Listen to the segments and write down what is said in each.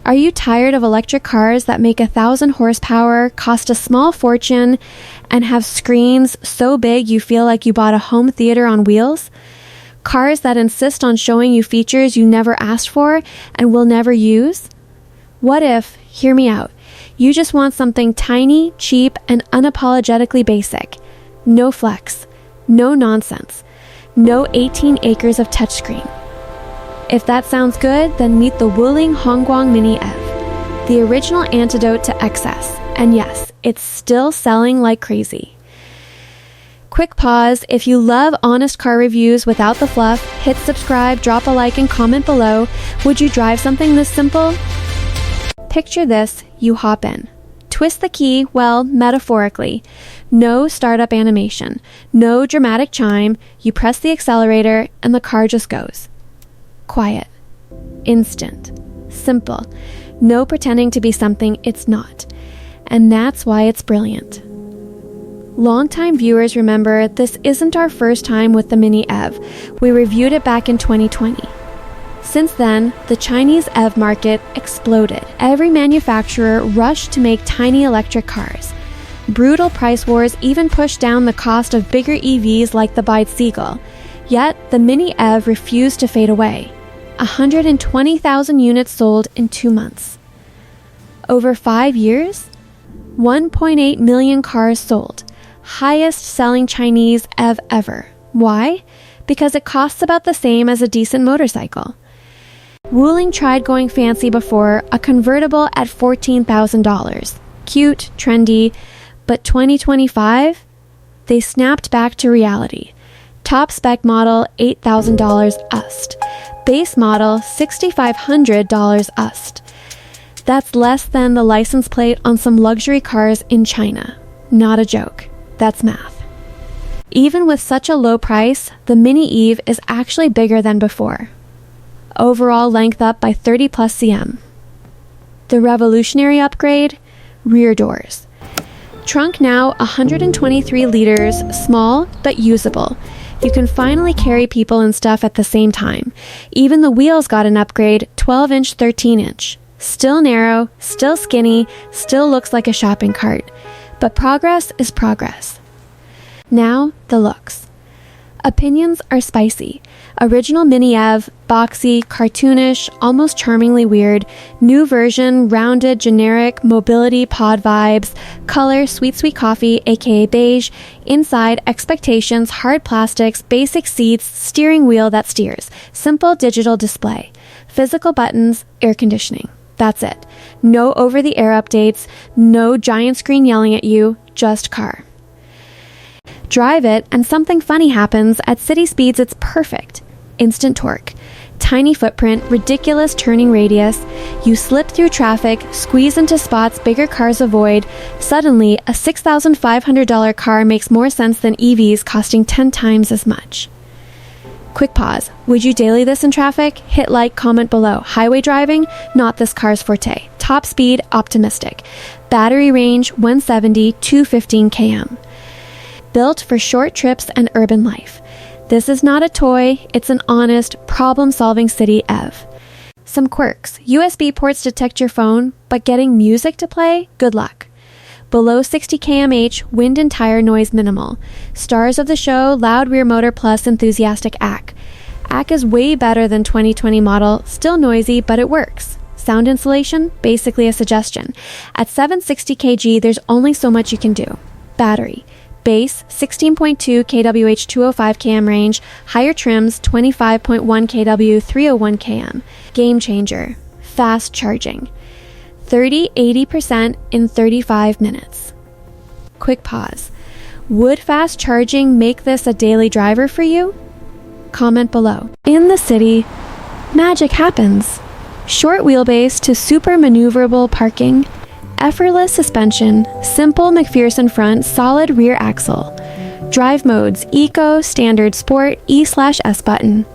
Are you tired of electric cars that make 1,000 horsepower, cost a small fortune, and have screens so big you feel like you bought a home theater on wheels? Cars that insist on showing you features you never asked for and will never use? What if, hear me out, you just want something tiny, cheap, and unapologetically basic? No flex, no nonsense, no 18 acres of touchscreen. If that sounds good, then meet the Wuling Hongguang Mini EV, the original antidote to excess. And yes, it's still selling like crazy. Quick pause. If you love honest car reviews without the fluff, hit subscribe, drop a like, and comment below. Would you drive something this simple? Picture this, you hop in. Twist the key, well, metaphorically. No startup animation, no dramatic chime. You press the accelerator and the car just goes. Quiet, instant, simple, no pretending to be something it's not. And that's why it's brilliant. Longtime viewers remember this isn't our first time with the Mini EV. We reviewed it back in 2020. Since then, the Chinese EV market exploded. Every manufacturer rushed to make tiny electric cars. Brutal price wars even pushed down the cost of bigger EVs like the Bicycle. Yet, the Mini EV refused to fade away. 120,000 units sold in 2 months. Over 5 years, 1.8 million cars sold. Highest selling Chinese EV ever. Why? Because it costs about the same as a decent motorcycle. Wuling tried going fancy before, a convertible at $14,000. Cute, trendy, but 2025? They snapped back to reality. Top spec model, $8,000 USD. Base model, $6,500 USD. That's less than the license plate on some luxury cars in China. Not a joke. That's math. Even with such a low price, the Mini EV is actually bigger than before. Overall length up by 30 plus cm. The revolutionary upgrade? Rear doors. Trunk now 123 liters, small but usable. You can finally carry people and stuff at the same time. Even the wheels got an upgrade, 12-inch, 13-inch. Still narrow, still skinny, still looks like a shopping cart. But progress is progress. Now, the looks. Opinions are spicy. Original Mini EV, boxy, cartoonish, almost charmingly weird. New version, rounded, generic, mobility, pod vibes. Color, sweet coffee, aka beige. Inside, expectations, hard plastics, basic seats, steering wheel that steers. Simple digital display. Physical buttons, air conditioning. That's it. No over-the-air updates, no giant screen yelling at you, just car. Drive it and something funny happens. At city speeds, it's perfect. Instant torque. Tiny footprint, ridiculous turning radius. You slip through traffic, squeeze into spots bigger cars avoid. Suddenly, a $6,500 car makes more sense than EVs costing 10 times as much. Quick pause. Would you daily this in traffic? Hit like, comment below. Highway driving? Not this car's forte. Top speed? Optimistic. Battery range? 170, 215 km. Built for short trips and urban life. This is not a toy, it's an honest, problem-solving city EV. Some quirks. USB ports detect your phone, but getting music to play? Good luck. Below 60 km/h, wind and tire noise minimal. Stars of the show, loud rear motor plus enthusiastic AC. AC is way better than 2020 model, still noisy, but it works. Sound insulation? Basically a suggestion. At 760 kg, there's only so much you can do. Battery. Base, 16.2 kWh 205 km range. Higher trims, 25.1 kW 301 km. Game changer. Fast charging. 30-80% in 35 minutes. Quick pause. Would fast charging make this a daily driver for you? Comment below. In the city, magic happens. Short wheelbase to super maneuverable parking. Effortless suspension, simple McPherson front, solid rear axle. Drive modes, Eco, Standard, Sport, E/S button.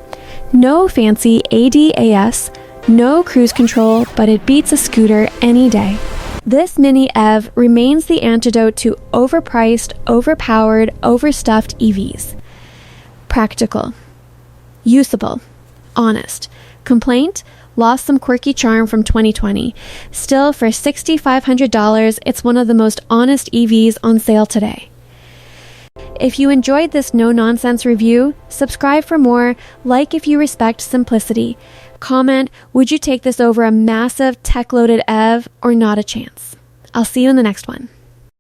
No fancy ADAS, no cruise control, but it beats a scooter any day. This Mini EV remains the antidote to overpriced, overpowered, overstuffed EVs. Practical. Usable. Honest. Complaint? lost some quirky charm from 2020. Still, for $6,500, it's one of the most honest EVs on sale today. If you enjoyed this no-nonsense review, subscribe for more, like if you respect simplicity. Comment, would you take this over a massive tech-loaded EV or not a chance? I'll see you in the next one.